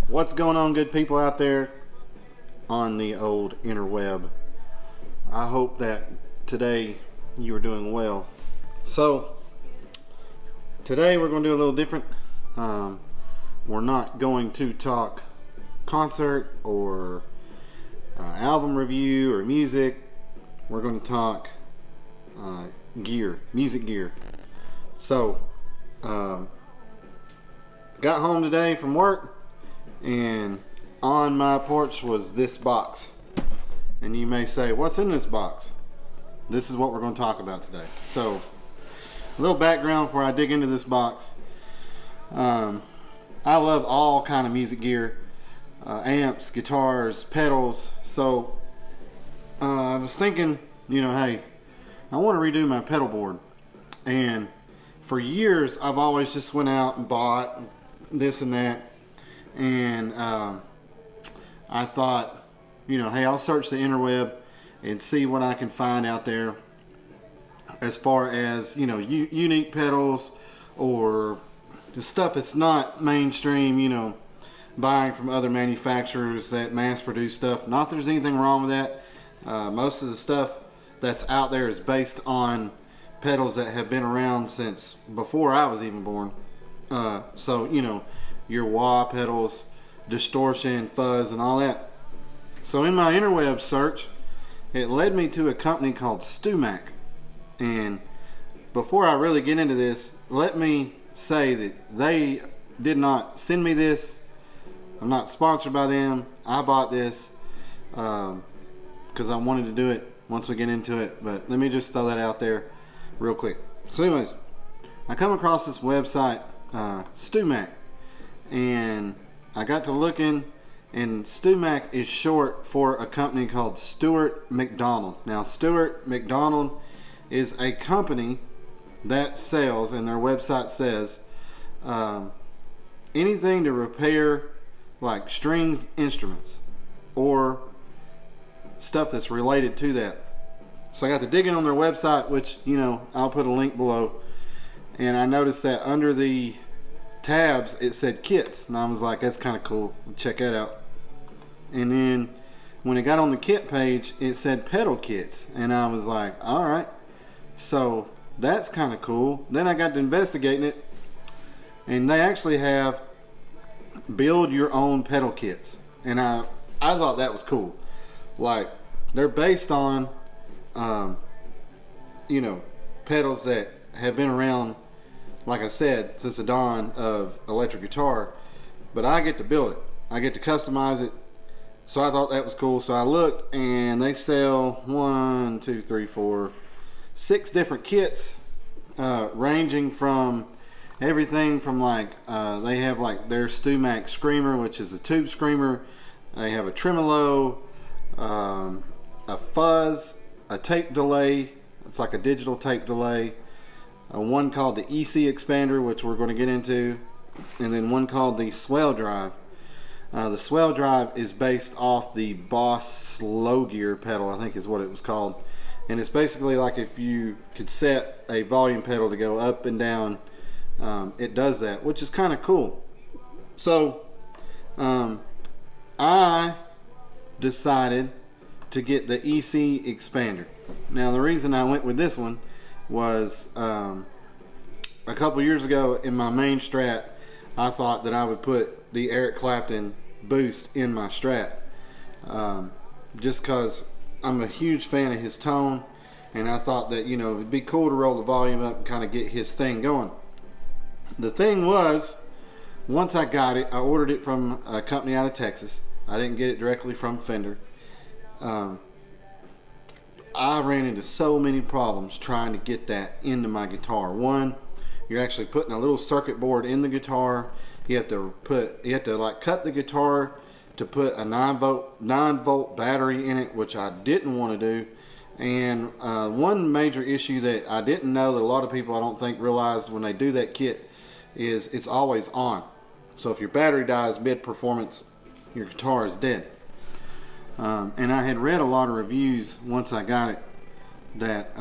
What's going on, good people out there on the old interweb? I hope that today you are doing well. So today we're going to do a little different. We're not going to talk concert or album review or music. We're going to talk gear, music gear. So got home today from work, and on my porch was this box. And you may say, what's in this box? This is what we're going to talk about today. So a little background before I dig into this box. I love all kind of music gear, amps, guitars, pedals. So I was thinking, hey, I want to redo my pedal board. And for years I've always just went out and bought this and that. And I thought, hey, I'll search the interweb and see what I can find out there as far as, unique pedals or the stuff that's not mainstream, buying from other manufacturers that mass produce stuff. Not that there's anything wrong with that. Most of the stuff that's out there is based on pedals that have been around since before I was even born. So, your wah pedals, distortion, fuzz, and all that. So in my interweb search, it led me to a company called Stewmac. And before I really get into this, let me say that they did not send me this. I'm not sponsored by them. I bought this because I wanted to do it once we get into it. But let me just throw that out there real quick. So anyways, I come across this website, Stewmac. And I got to looking, and Stewmac is short for a company called Stewart McDonald. Now, Stewart McDonald is a company that sells, and their website says, anything to repair like string instruments or stuff that's related to that. So I got to digging on their website, which, I'll put a link below. And I noticed that under the tabs it said kits, and I was like, that's kind of cool, check that out. And then when it got on the kit page, it said pedal kits, and I was like, all right, so that's kind of cool. Then I got to investigating it, and they actually have build your own pedal kits, and I thought that was cool. Like, they're based on pedals that have been around, like I said, since the dawn of electric guitar, but I get to build it. I get to customize it. So I thought that was cool. So I looked, and they sell 6 different kits, ranging from everything from they have their Stewmac Screamer, which is a tube screamer. They have a tremolo, a fuzz, a tape delay. It's like a digital tape delay. One called the EC Expander, which we're going to get into, and then one called the Swell Drive. The Swell Drive is based off the Boss Slow Gear pedal, I think is what it was called. And it's basically like if you could set a volume pedal to go up and down, it does that, which is kind of cool. So I decided to get the EC Expander. Now, the reason I went with this one was a couple years ago in my main Strat, I thought that I would put the Eric Clapton boost in my Strat, just because I'm a huge fan of his tone, and I thought that it'd be cool to roll the volume up and kind of get his thing going. The thing was, once I got it, I ordered it from a company out of Texas. I didn't get it directly from Fender. I ran into so many problems trying to get that into my guitar. One, you're actually putting a little circuit board in the guitar. You have to cut the guitar to put a 9-volt battery in it, which I didn't want to do. And one major issue that I didn't know that a lot of people I don't think realize when they do that kit is it's always on. So if your battery dies mid-performance, your guitar is dead. And I had read a lot of reviews once I got it that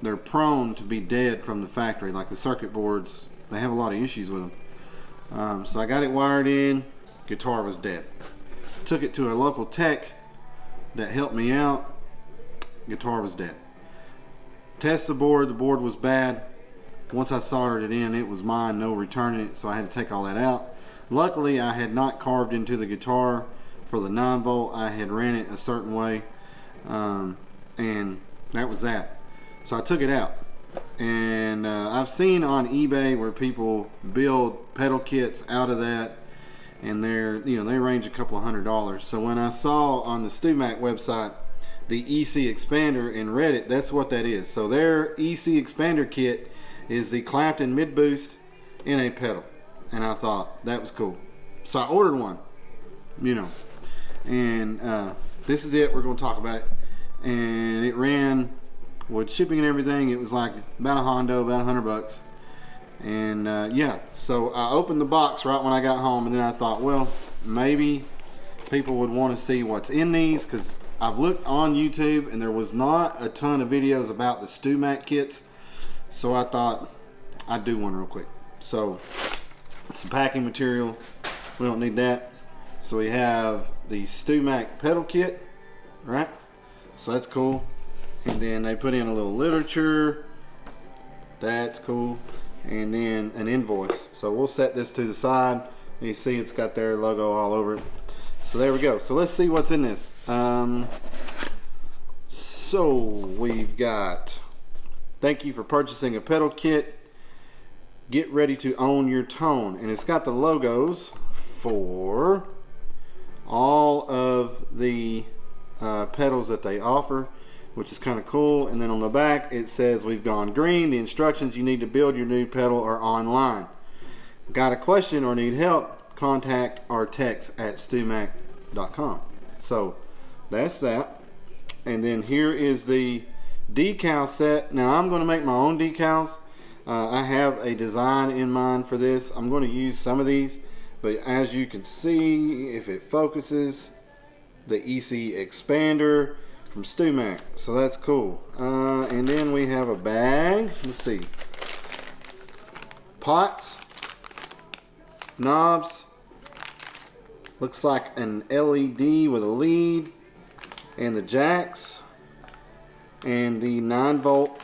they're prone to be dead from the factory. Like the circuit boards, they have a lot of issues with them. So I got it wired in, guitar was dead. Took it to a local tech that helped me out, guitar was dead. Test the board was bad. Once I soldered it in, it was mine, no returning it, so I had to take all that out. Luckily, I had not carved into the guitar for the 9-volt. I had ran it a certain way, and that was that. So I took it out, and I've seen on eBay where people build pedal kits out of that, and they range a couple of $100s. So when I saw on the Stewmac website the EC Expander and read it, that's what that is. So their EC Expander kit is the Clapton mid boost in a pedal, and I thought that was cool. So I ordered one, and this is it. We're going to talk about it. And it ran with shipping and everything. It was like about a hondo, about $100. And yeah, so I opened the box right when I got home, and then I thought, well, maybe people would want to see what's in these, because I've looked on YouTube and there was not a ton of videos about the Stewmac kits. So I thought I'd do one real quick. So some packing material, we don't need that. So we have the Stewmac pedal kit, right? So that's cool. And then they put in a little literature, that's cool. And then an invoice. So we'll set this to the side. You see it's got their logo all over it. So there we go. So let's see what's in this. So we've got, thank you for purchasing a pedal kit. Get ready to own your tone. And it's got the logos for all of the pedals that they offer, which is kind of cool. And then on the back it says we've gone green. The instructions you need to build your new pedal are online. Got a question or need help? Contact our techs at stewmac.com. So that's that. And then here is the decal set. Now I'm going to make my own decals. I have a design in mind for this. I'm going to use some of these, but as you can see, if it focuses, the EC Expander from Stewmac. So that's cool. And then we have a bag. Let's see. Pots, knobs, looks like an LED with a lead, and the jacks, and the 9-volt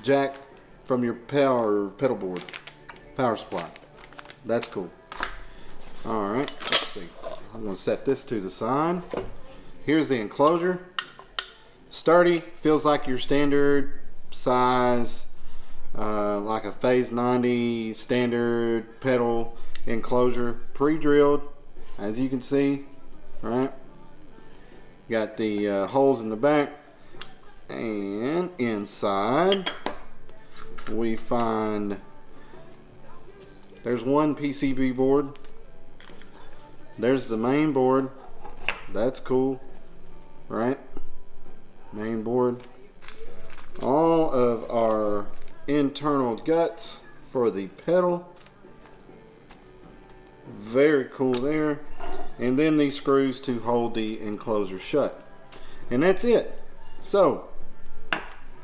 jack from your pedal board, power supply. That's cool. Alright, let's see. I'm going to set this to the side. Here's the enclosure. Sturdy, feels like your standard size, like a phase 90 standard pedal enclosure, pre-drilled, as you can see, right? Got the holes in the back, and inside we find there's one PCB board, there's the main board, that's cool, right? Main board, all of our internal guts for the pedal, very cool there, and then these screws to hold the enclosure shut, and that's it. So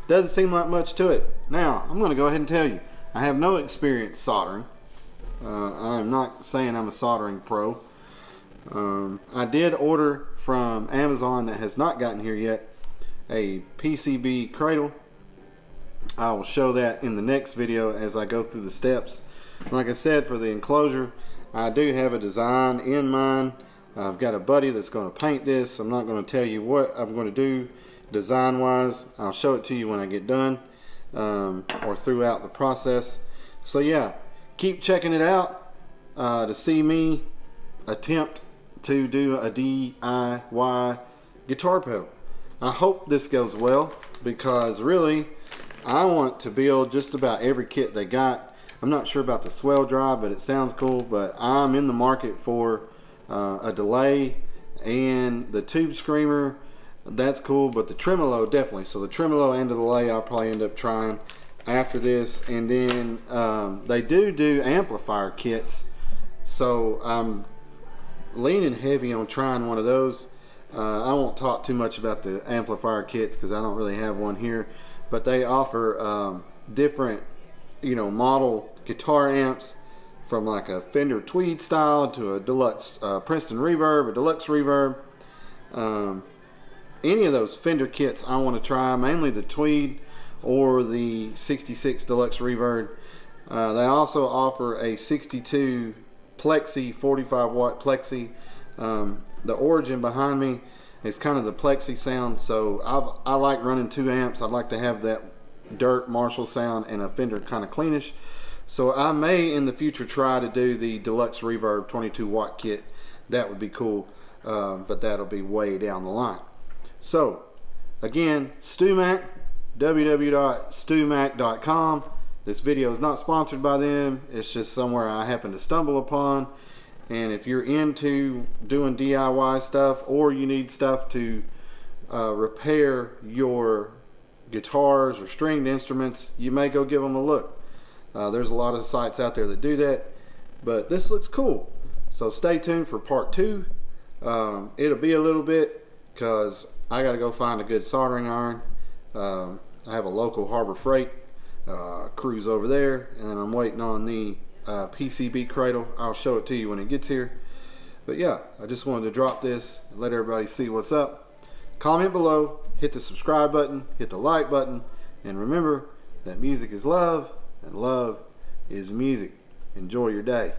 doesn't seem like much to it. Now I'm going to go ahead and tell you, I have no experience soldering. I'm not saying I'm a soldering pro. I did order from Amazon, that has not gotten here yet, a PCB cradle. I will show that in the next video as I go through the steps. Like I said, for the enclosure, I do have a design in mind. I've got a buddy that's going to paint this. I'm not going to tell you what I'm going to do design wise. I'll show it to you when I get done, or throughout the process. So yeah, keep checking it out to see me attempt to do a DIY guitar pedal. I hope this goes well, because really I want to build just about every kit they got. I'm not sure about the swell drive, but it sounds cool. But I'm in the market for a delay and the tube screamer. That's cool, but the tremolo definitely. So the tremolo and the delay I'll probably end up trying after this. And then they do amplifier kits, so I'm leaning heavy on trying one of those. I won't talk too much about the amplifier kits because I don't really have one here, but they offer different, model guitar amps, from like a Fender Tweed style to a deluxe Princeton reverb, a deluxe reverb. Any of those Fender kits I want to try, mainly the Tweed or the 66 deluxe reverb. They also offer a 62 plexi, 45 watt plexi. The origin behind me is kind of the plexi sound, so I like running 2 amps. I'd like to have that dirt Marshall sound and a Fender kind of cleanish. So I may in the future try to do the deluxe reverb 22 watt kit. That would be cool, but that'll be way down the line. So again, Stewmac, www.stewmac.com. This video is not sponsored by them. It's just somewhere I happen to stumble upon. And if you're into doing DIY stuff, or you need stuff to repair your guitars or stringed instruments, you may go give them a look. There's a lot of sites out there that do that, but this looks cool. So stay tuned for part 2. It'll be a little bit because I got to go find a good soldering iron. I have a local Harbor Freight cruise over there, and I'm waiting on the PCB cradle. I'll show it to you when it gets here. But yeah, I just wanted to drop this and let everybody see what's up. Comment below, hit the subscribe button, hit the like button, and remember that music is love and love is music. Enjoy your day.